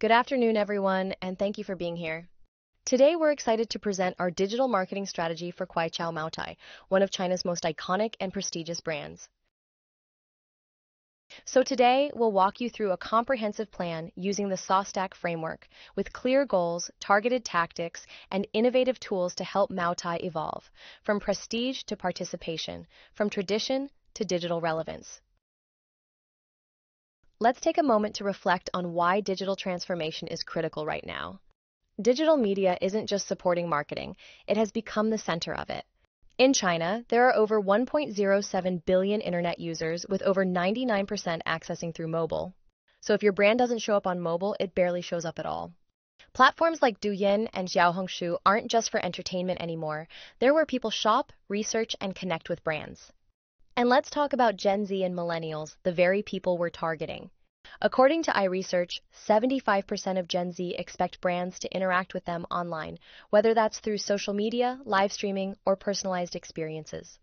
Good afternoon, everyone, and thank you for being here. Today, we're excited to present our digital marketing strategy for Kuaichao Moutai, one of China's most iconic and prestigious brands. So today, we'll walk you through a comprehensive plan using the SawStack framework with clear goals, targeted tactics, and innovative tools to help Moutai evolve, from prestige to participation, from tradition to digital relevance. Let's take a moment to reflect on why digital transformation is critical right now. Digital media isn't just supporting marketing, it has become the center of it. In China, there are over 1.07 billion internet users with over 99% accessing through mobile. So if your brand doesn't show up on mobile, it barely shows up at all. Platforms like Douyin and Xiaohongshu aren't just for entertainment anymore. They're where people shop, research, and connect with brands. And let's talk about Gen Z and millennials, the very people we're targeting. According to iResearch, 75% of Gen Z expect brands to interact with them online, whether that's through social media, live streaming, or personalized experiences.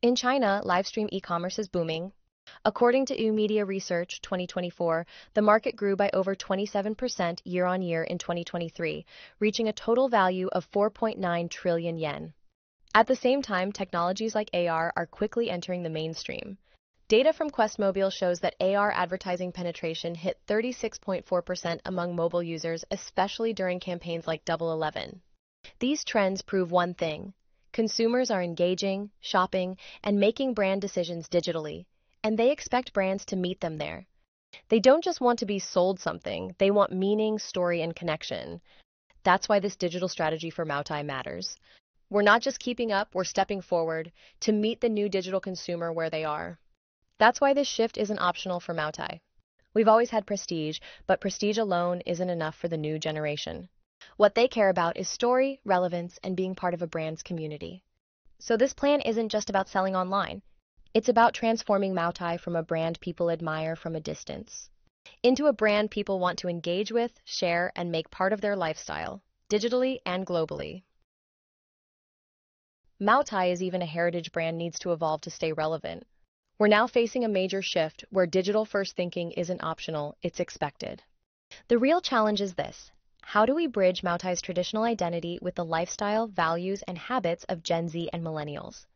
In China, live stream e-commerce is booming. According to Media Research 2024, the market grew by over 27% year-on-year in 2023, reaching a total value of 4.9 trillion yen. At the same time, technologies like AR are quickly entering the mainstream. Data from QuestMobile shows that AR advertising penetration hit 36.4% among mobile users, especially during campaigns like Double 11. These trends prove one thing: consumers are engaging, shopping, and making brand decisions digitally, and they expect brands to meet them there. They don't just want to be sold something, they want meaning, story, and connection. That's why this digital strategy for Moutai matters. We're not just keeping up, we're stepping forward to meet the new digital consumer where they are. That's why this shift isn't optional for Moutai. We've always had prestige, but prestige alone isn't enough for the new generation. What they care about is story, relevance, and being part of a brand's community. So this plan isn't just about selling online. It's about transforming Moutai from a brand people admire from a distance into a brand people want to engage with, share, and make part of their lifestyle, digitally and globally. Moutai is even a heritage brand needs to evolve to stay relevant. We're now facing a major shift where digital-first thinking isn't optional, it's expected. The real challenge is this: how do we bridge Moutai's traditional identity with the lifestyle, values, and habits of Gen Z and millennials?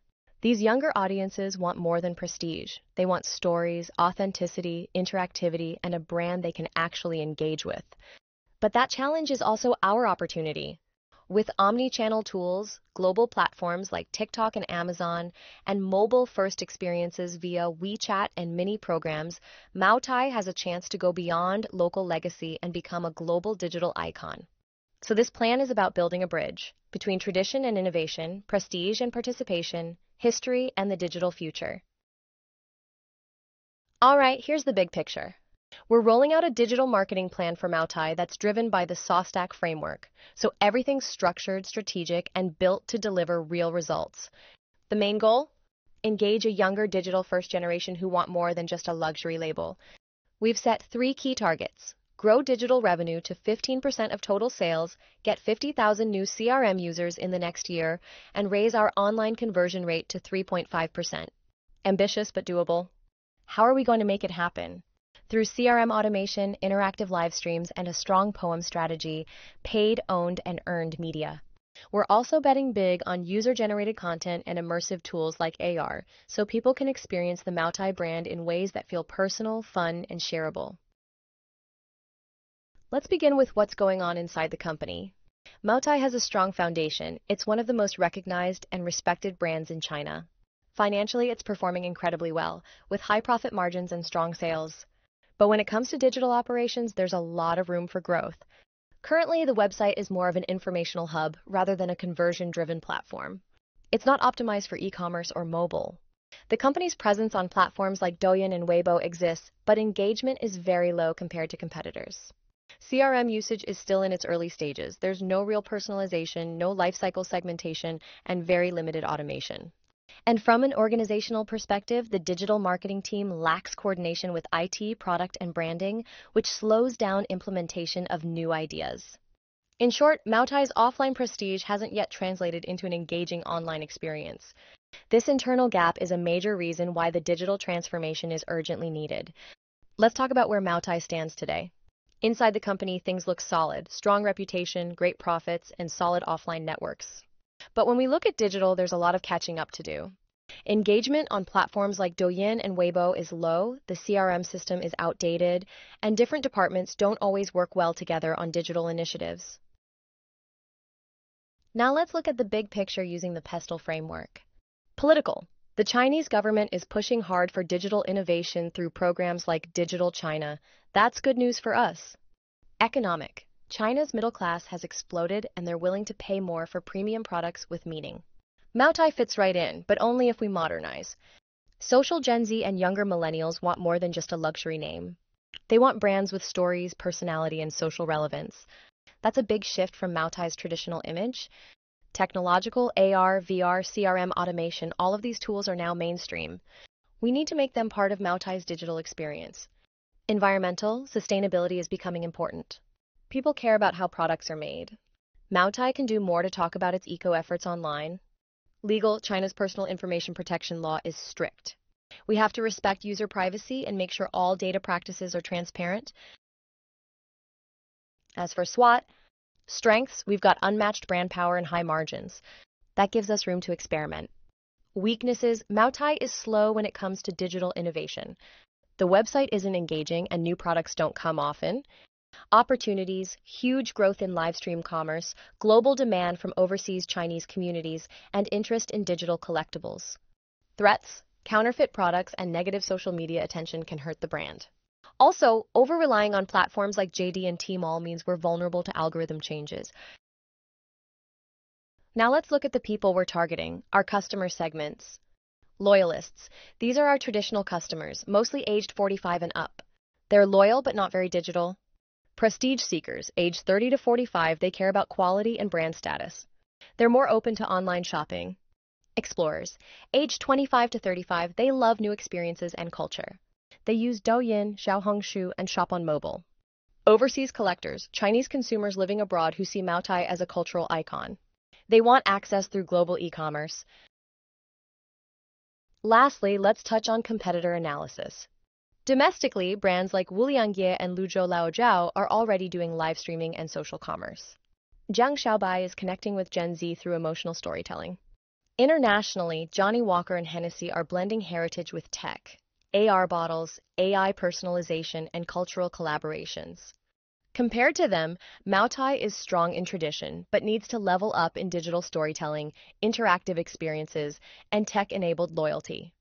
These younger audiences want more than prestige. They want stories, authenticity, interactivity, and a brand they can actually engage with. But that challenge is also our opportunity. With omni-channel tools, global platforms like TikTok and Amazon, and mobile-first experiences via WeChat and mini programs, Moutai has a chance to go beyond local legacy and become a global digital icon. So this plan is about building a bridge between tradition and innovation, prestige and participation, history and the digital future. All right, here's the big picture. We're rolling out a digital marketing plan for Moutai that's driven by the SawStack framework, so everything's structured, strategic, and built to deliver real results. The main goal? Engage a younger digital-first generation who want more than just a luxury label. We've set 3 key targets: grow digital revenue to 15% of total sales, get 50,000 new CRM users in the next year, and raise our online conversion rate to 3.5%. Ambitious but doable. How are we going to make it happen? Through CRM automation, interactive live streams, and a strong poem strategy, paid, owned, and earned media. We're also betting big on user-generated content and immersive tools like AR, so people can experience the Moutai brand in ways that feel personal, fun, and shareable. Let's begin with what's going on inside the company. Moutai has a strong foundation. It's one of the most recognized and respected brands in China. Financially, it's performing incredibly well, with high profit margins and strong sales. But when it comes to digital operations, there's a lot of room for growth. Currently, the website is more of an informational hub rather than a conversion-driven platform. It's not optimized for e-commerce or mobile. The company's presence on platforms like Douyin and Weibo exists, but engagement is very low compared to competitors. CRM usage is still in its early stages. There's no real personalization, no lifecycle segmentation, and very limited automation. And from an organizational perspective, the digital marketing team lacks coordination with IT, product, and branding, which slows down implementation of new ideas. In short, Moutai's offline prestige hasn't yet translated into an engaging online experience. This internal gap is a major reason why the digital transformation is urgently needed. Let's talk about where Moutai stands today. Inside the company, things look solid, strong reputation, great profits, and solid offline networks. But when we look at digital, there's a lot of catching up to do. Engagement on platforms like Douyin and Weibo is low, the CRM system is outdated, and different departments don't always work well together on digital initiatives. Now let's look at the big picture using the PESTLE framework. Political. The Chinese government is pushing hard for digital innovation through programs like Digital China. That's good news for us. Economic. China's middle class has exploded and they're willing to pay more for premium products with meaning. Moutai fits right in, but only if we modernize. Social Gen Z and younger millennials want more than just a luxury name. They want brands with stories, personality, and social relevance. That's a big shift from Moutai's traditional image. Technological, AR, VR, CRM automation, all of these tools are now mainstream. We need to make them part of Moutai's digital experience. Environmental, sustainability is becoming important. People care about how products are made. Moutai can do more to talk about its eco-efforts online. Legal, China's personal information protection law is strict. We have to respect user privacy and make sure all data practices are transparent. As for SWOT, strengths, we've got unmatched brand power and high margins. That gives us room to experiment. Weaknesses, Moutai is slow when it comes to digital innovation. The website isn't engaging and new products don't come often. Opportunities, huge growth in live stream commerce, global demand from overseas Chinese communities, and interest in digital collectibles. Threats, counterfeit products and negative social media attention can hurt the brand. Also, over-relying on platforms like JD and Tmall means we're vulnerable to algorithm changes. Now let's look at the people we're targeting, our customer segments. Loyalists. These are our traditional customers, mostly aged 45 and up. They're loyal but not very digital. Prestige seekers, aged 30 to 45, they care about quality and brand status. They're more open to online shopping. Explorers, aged 25 to 35, they love new experiences and culture. They use Douyin, Xiaohongshu, and shop on mobile. Overseas collectors, Chinese consumers living abroad who see Moutai as a cultural icon. They want access through global e-commerce. Lastly, let's touch on competitor analysis. Domestically, brands like Wuliangye and Luzhou Laojiao are already doing live streaming and social commerce. Jiang Xiaobai is connecting with Gen Z through emotional storytelling. Internationally, Johnny Walker and Hennessy are blending heritage with tech, AR bottles, AI personalization, and cultural collaborations. Compared to them, Moutai is strong in tradition, but needs to level up in digital storytelling, interactive experiences, and tech-enabled loyalty.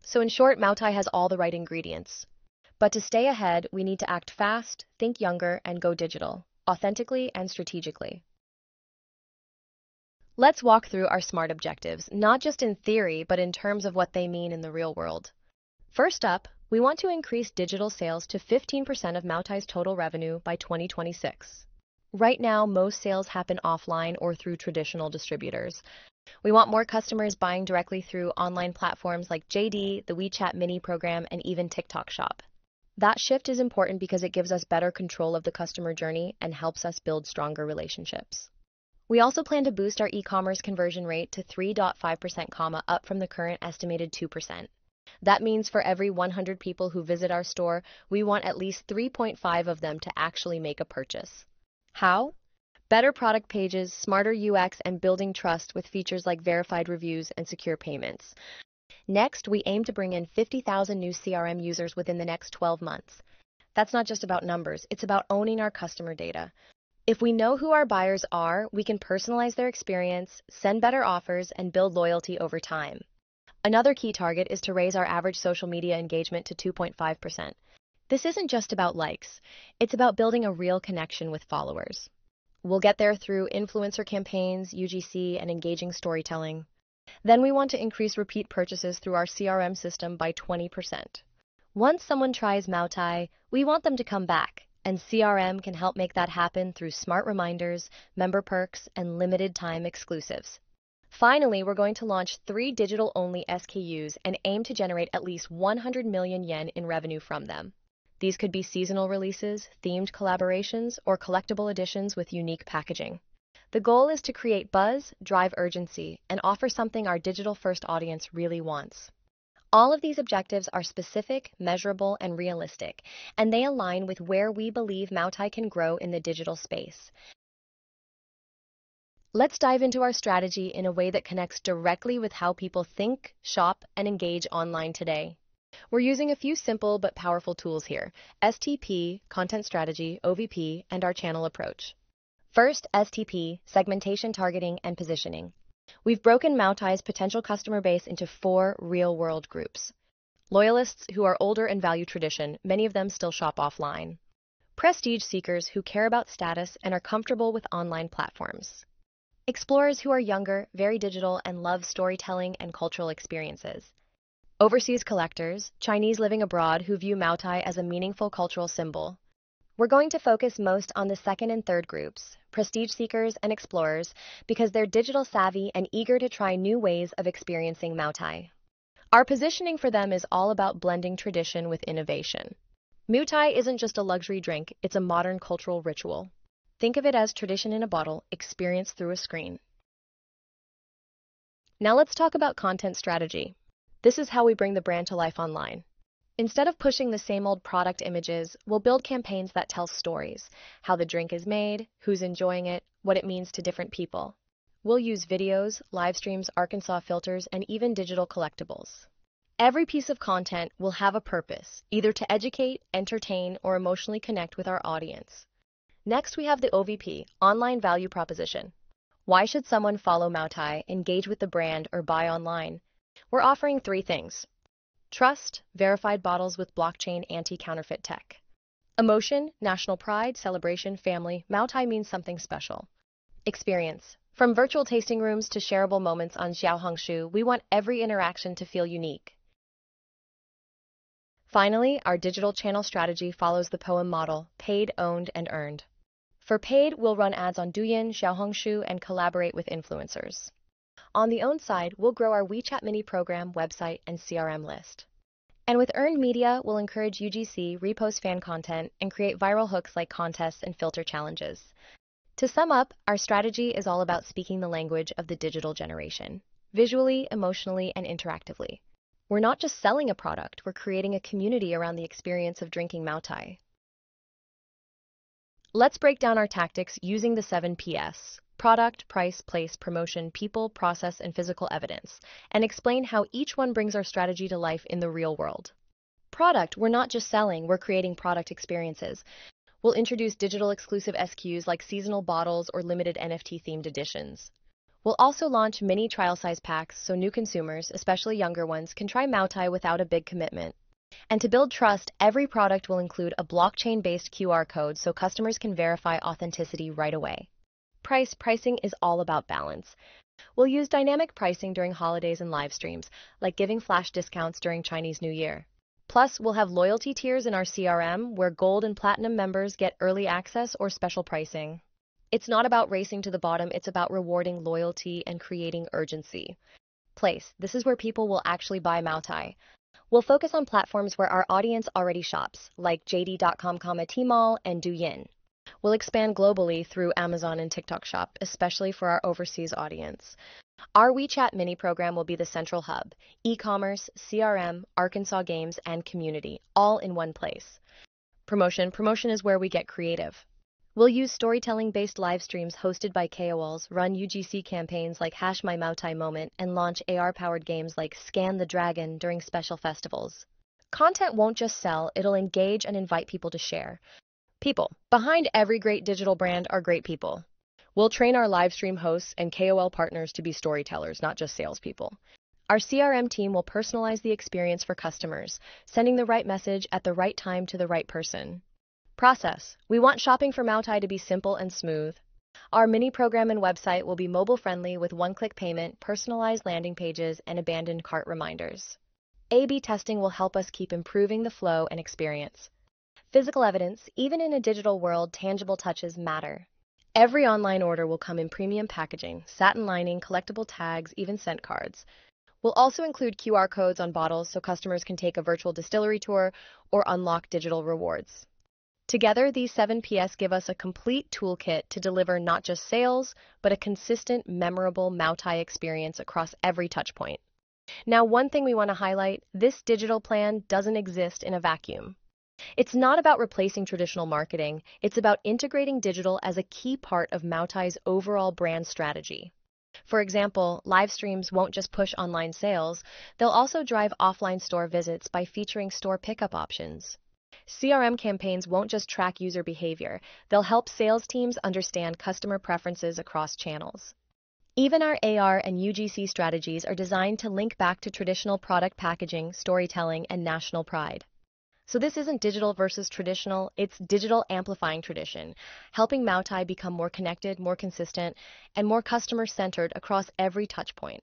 So in short, Moutai has all the right ingredients. But to stay ahead, we need to act fast, think younger, and go digital, authentically and strategically. Let's walk through our SMART objectives, not just in theory, but in terms of what they mean in the real world. First up, we want to increase digital sales to 15% of Moutai's total revenue by 2026. Right now, most sales happen offline or through traditional distributors. We want more customers buying directly through online platforms like JD, the WeChat mini program, and even TikTok Shop. That shift is important because it gives us better control of the customer journey and helps us build stronger relationships. We also plan to boost our e-commerce conversion rate to 3.5%, up from the current estimated 2%. That means for every 100 people who visit our store, we want at least 3.5 of them to actually make a purchase. How? Better product pages, smarter UX, and building trust with features like verified reviews and secure payments. Next, we aim to bring in 50,000 new CRM users within the next 12 months. That's not just about numbers, it's about owning our customer data. If we know who our buyers are, we can personalize their experience, send better offers, and build loyalty over time. Another key target is to raise our average social media engagement to 2.5%. This isn't just about likes, it's about building a real connection with followers. We'll get there through influencer campaigns, UGC, and engaging storytelling. Then we want to increase repeat purchases through our CRM system by 20%. Once someone tries Moutai, we want them to come back, and CRM can help make that happen through smart reminders, member perks, and limited-time exclusives. Finally, we're going to launch 3 digital-only SKUs and aim to generate at least 100 million yen in revenue from them. These could be seasonal releases, themed collaborations, or collectible editions with unique packaging. The goal is to create buzz, drive urgency, and offer something our digital-first audience really wants. All of these objectives are specific, measurable, and realistic, and they align with where we believe Moutai can grow in the digital space. Let's dive into our strategy in a way that connects directly with how people think, shop, and engage online today. We're using a few simple but powerful tools here: STP, content strategy, OVP, and our channel approach. First, STP, segmentation, targeting, and positioning. We've broken Moutai's potential customer base into 4 real-world groups. Loyalists who are older and value tradition, many of them still shop offline. Prestige seekers who care about status and are comfortable with online platforms. Explorers who are younger, very digital, and love storytelling and cultural experiences. Overseas collectors, Chinese living abroad who view Moutai as a meaningful cultural symbol. We're going to focus most on the second and third groups, prestige seekers and explorers, because they're digital savvy and eager to try new ways of experiencing Moutai. Our positioning for them is all about blending tradition with innovation. Moutai isn't just a luxury drink, it's a modern cultural ritual. Think of it as tradition in a bottle, experienced through a screen. Now let's talk about content strategy. This is how we bring the brand to life online. Instead of pushing the same old product images, we'll build campaigns that tell stories: how the drink is made, who's enjoying it, what it means to different people. We'll use videos, live streams, Arkansas filters, and even digital collectibles. Every piece of content will have a purpose, either to educate, entertain, or emotionally connect with our audience. Next, we have the OVP, online value proposition. Why should someone follow Moutai, engage with the brand, or buy online? We're offering 3 things. Trust, verified bottles with blockchain anti-counterfeit tech. Emotion, national pride, celebration, family. Moutai means something special. Experience. From virtual tasting rooms to shareable moments on Xiaohongshu, we want every interaction to feel unique. Finally, our digital channel strategy follows the poem model: paid, owned, and earned. For paid, we'll run ads on Douyin, Xiaohongshu, and collaborate with influencers. On the owned side, we'll grow our WeChat mini program, website, and CRM list. And with earned media, we'll encourage UGC, repost fan content, and create viral hooks like contests and filter challenges. To sum up, our strategy is all about speaking the language of the digital generation, visually, emotionally, and interactively. We're not just selling a product, we're creating a community around the experience of drinking Moutai. Let's break down our tactics using the 7 Ps: product, price, place, promotion, people, process, and physical evidence, and explain how each one brings our strategy to life in the real world. Product, we're not just selling, we're creating product experiences. We'll introduce digital exclusive SKUs like seasonal bottles or limited NFT-themed editions. We'll also launch mini trial size packs so new consumers, especially younger ones, can try Moutai without a big commitment. And to build trust, every product will include a blockchain-based QR code so customers can verify authenticity right away. Pricing is all about balance. We'll use dynamic pricing during holidays and live streams, like giving flash discounts during Chinese New Year. Plus, we'll have loyalty tiers in our CRM where gold and platinum members get early access or special pricing. It's not about racing to the bottom, it's about rewarding loyalty and creating urgency. Place, this is where people will actually buy Moutai. We'll focus on platforms where our audience already shops, like JD.com, Tmall, and Douyin. We'll expand globally through Amazon and TikTok Shop, especially for our overseas audience. Our WeChat mini program will be the central hub: e-commerce, CRM, Arkansas games, and community, all in one place. Promotion is where we get creative. We'll use storytelling-based live streams hosted by KOLs, run UGC campaigns like #MyMoutai and launch AR-powered games like Scan the Dragon during special festivals. Content won't just sell, it'll engage and invite people to share. People. Behind every great digital brand are great people. We'll train our live stream hosts and KOL partners to be storytellers, not just salespeople. Our CRM team will personalize the experience for customers, sending the right message at the right time to the right person. Process. We want shopping for Moutai to be simple and smooth. Our mini program and website will be mobile-friendly with one-click payment, personalized landing pages, and abandoned cart reminders. A/B testing will help us keep improving the flow and experience. Physical evidence. Even in a digital world, tangible touches matter. Every online order will come in premium packaging, satin lining, collectible tags, even scent cards. We'll also include QR codes on bottles so customers can take a virtual distillery tour or unlock digital rewards. Together, these 7 Ps give us a complete toolkit to deliver not just sales, but a consistent, memorable Moutai experience across every touchpoint. Now, one thing we want to highlight, this digital plan doesn't exist in a vacuum. It's not about replacing traditional marketing, it's about integrating digital as a key part of Moutai's overall brand strategy. For example, live streams won't just push online sales, they'll also drive offline store visits by featuring store pickup options. CRM campaigns won't just track user behavior, they'll help sales teams understand customer preferences across channels. Even our AR and UGC strategies are designed to link back to traditional product packaging, storytelling, and national pride. So this isn't digital versus traditional, it's digital amplifying tradition, helping Moutai become more connected, more consistent, and more customer-centered across every touchpoint.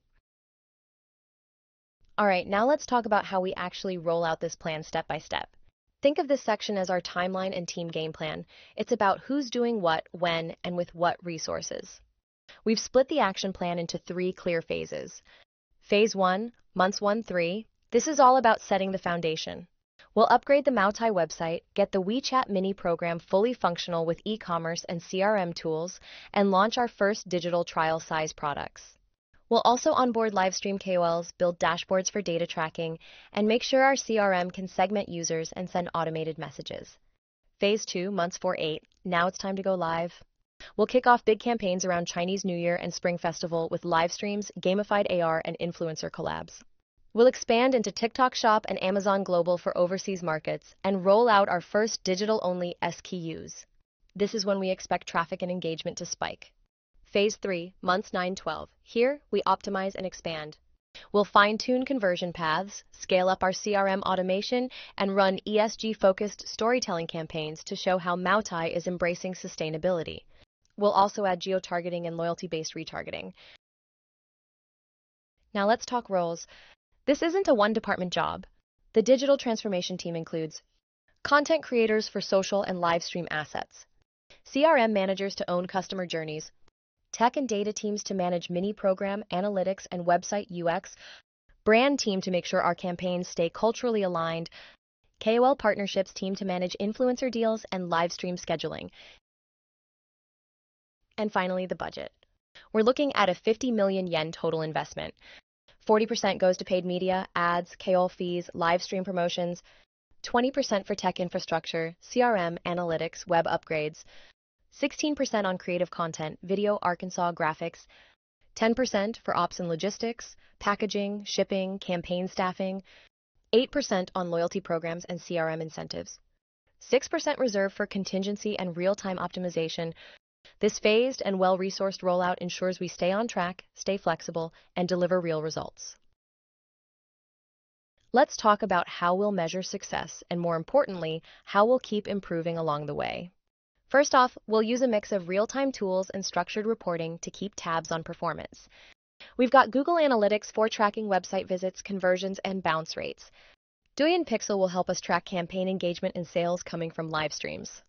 All right, now let's talk about how we actually roll out this plan step by step. Think of this section as our timeline and team game plan. It's about who's doing what, when, and with what resources. We've split the action plan into 3 clear phases. Phase 1, months 1-3, this is all about setting the foundation. We'll upgrade the Moutai website, get the WeChat mini program fully functional with e-commerce and CRM tools, and launch our first digital trial size products. We'll also onboard livestream KOLs, build dashboards for data tracking, and make sure our CRM can segment users and send automated messages. Phase 2, months 4-8, now it's time to go live. We'll kick off big campaigns around Chinese New Year and Spring Festival with live streams, gamified AR, and influencer collabs. We'll expand into TikTok Shop and Amazon Global for overseas markets and roll out our first digital-only SKUs. This is when we expect traffic and engagement to spike. Phase 3, months 9-12. Here, we optimize and expand. We'll fine-tune conversion paths, scale up our CRM automation, and run ESG-focused storytelling campaigns to show how Moutai is embracing sustainability. We'll also add geo-targeting and loyalty-based retargeting. Now let's talk roles. This isn't a one-department job. The digital transformation team includes content creators for social and live stream assets, CRM managers to own customer journeys, tech and data teams to manage mini program, analytics, and website UX, brand team to make sure our campaigns stay culturally aligned, KOL partnerships team to manage influencer deals and live stream scheduling, and finally, the budget. We're looking at a 50 million yen total investment. 40% goes to paid media, ads, KOL fees, live stream promotions, 20% for tech infrastructure, CRM, analytics, web upgrades, 16% on creative content, video, Arkansas graphics, 10% for ops and logistics, packaging, shipping, campaign staffing, 8% on loyalty programs and CRM incentives, 6% reserved for contingency and real-time optimization. This phased and well-resourced rollout ensures we stay on track, stay flexible, and deliver real results. Let's talk about how we'll measure success and, more importantly, how we'll keep improving along the way. First off, we'll use a mix of real-time tools and structured reporting to keep tabs on performance. We've got Google Analytics for tracking website visits, conversions, and bounce rates. Douyin Pixel will help us track campaign engagement and sales coming from live streams.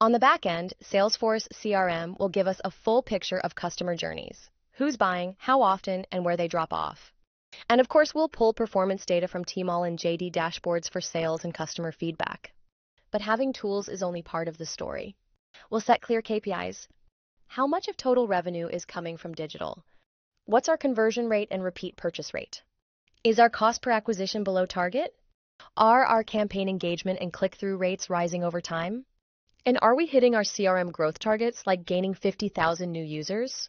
On the back end, Salesforce CRM will give us a full picture of customer journeys, who's buying, how often, and where they drop off. And of course, we'll pull performance data from Tmall and JD dashboards for sales and customer feedback. But having tools is only part of the story. We'll set clear KPIs. How much of total revenue is coming from digital? What's our conversion rate and repeat purchase rate? Is our cost per acquisition below target? Are our campaign engagement and click-through rates rising over time? And are we hitting our CRM growth targets like gaining 50,000 new users?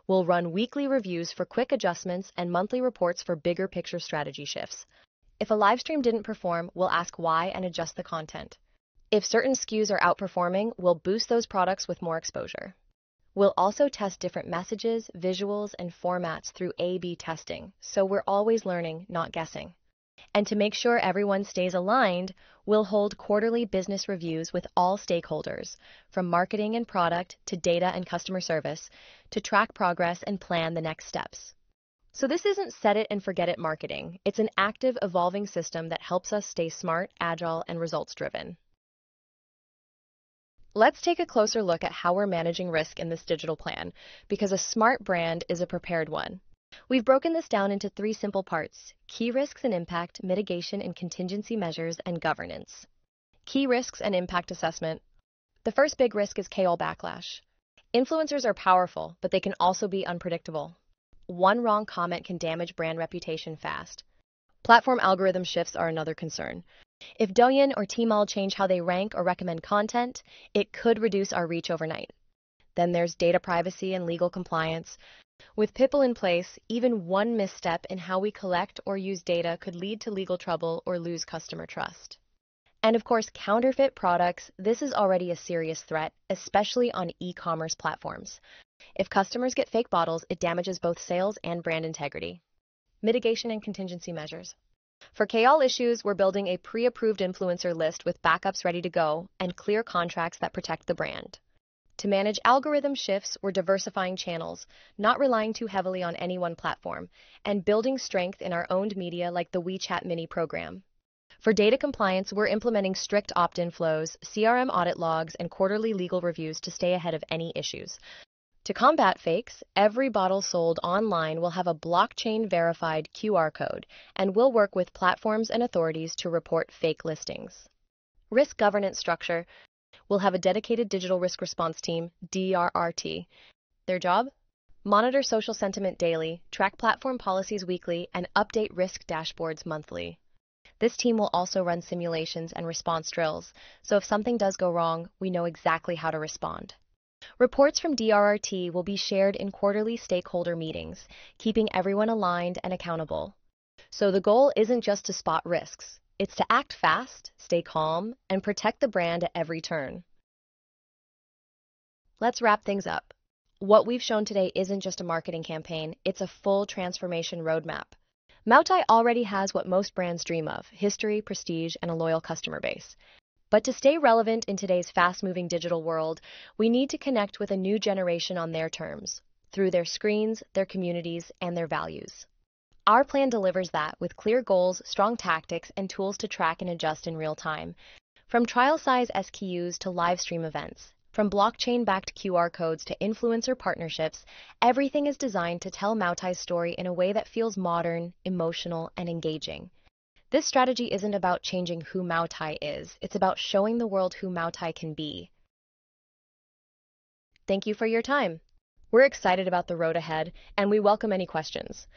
We'll run weekly reviews for quick adjustments and monthly reports for bigger picture strategy shifts. If a live stream didn't perform, we'll ask why and adjust the content. If certain SKUs are outperforming, we'll boost those products with more exposure. We'll also test different messages, visuals, and formats through A/B testing, so we're always learning, not guessing. And to make sure everyone stays aligned, we'll hold quarterly business reviews with all stakeholders, from marketing and product to data and customer service, to track progress and plan the next steps. So this isn't set it and forget it marketing. It's an active, evolving system that helps us stay smart, agile, and results-driven. Let's take a closer look at how we're managing risk in this digital plan, because a smart brand is a prepared one. We've broken this down into 3 simple parts: key risks and impact, mitigation and contingency measures, and governance. Key risks and impact assessment. The first big risk is KOL backlash. Influencers are powerful, but they can also be unpredictable. one wrong comment can damage brand reputation fast. Platform algorithm shifts are another concern. If Douyin or Tmall change how they rank or recommend content, it could reduce our reach overnight. Then there's data privacy and legal compliance. With PIPL in place, even one misstep in how we collect or use data could lead to legal trouble or lose customer trust. And of course, counterfeit products. This is already a serious threat, especially on e-commerce platforms. If customers get fake bottles, it damages both sales and brand integrity. Mitigation and contingency measures. For KL issues, we're building a pre-approved influencer list with backups ready to go and clear contracts that protect the brand. To manage algorithm shifts, we're diversifying channels, not relying too heavily on any one platform, and building strength in our owned media like the WeChat mini program. For data compliance, we're implementing strict opt-in flows, CRM audit logs, and quarterly legal reviews to stay ahead of any issues. To combat fakes, every bottle sold online will have a blockchain-verified QR code, and we'll work with platforms and authorities to report fake listings. Risk governance structure. We'll have a dedicated digital risk response team, DRRT. Their job? Monitor social sentiment daily, track platform policies weekly, and update risk dashboards monthly. This team will also run simulations and response drills, so if something does go wrong, we know exactly how to respond. Reports from DRRT will be shared in quarterly stakeholder meetings, keeping everyone aligned and accountable. So the goal isn't just to spot risks, it's to act fast, stay calm, and protect the brand at every turn. Let's wrap things up. What we've shown today isn't just a marketing campaign, it's a full transformation roadmap. Moutai already has what most brands dream of: history, prestige, and a loyal customer base. But to stay relevant in today's fast-moving digital world, we need to connect with a new generation on their terms, through their screens, their communities, and their values. Our plan delivers that with clear goals, strong tactics, and tools to track and adjust in real time. From trial-size SKUs to live stream events, from blockchain-backed QR codes to influencer partnerships, everything is designed to tell Moutai's story in a way that feels modern, emotional, and engaging. This strategy isn't about changing who Moutai is, it's about showing the world who Moutai can be. Thank you for your time. We're excited about the road ahead, and we welcome any questions.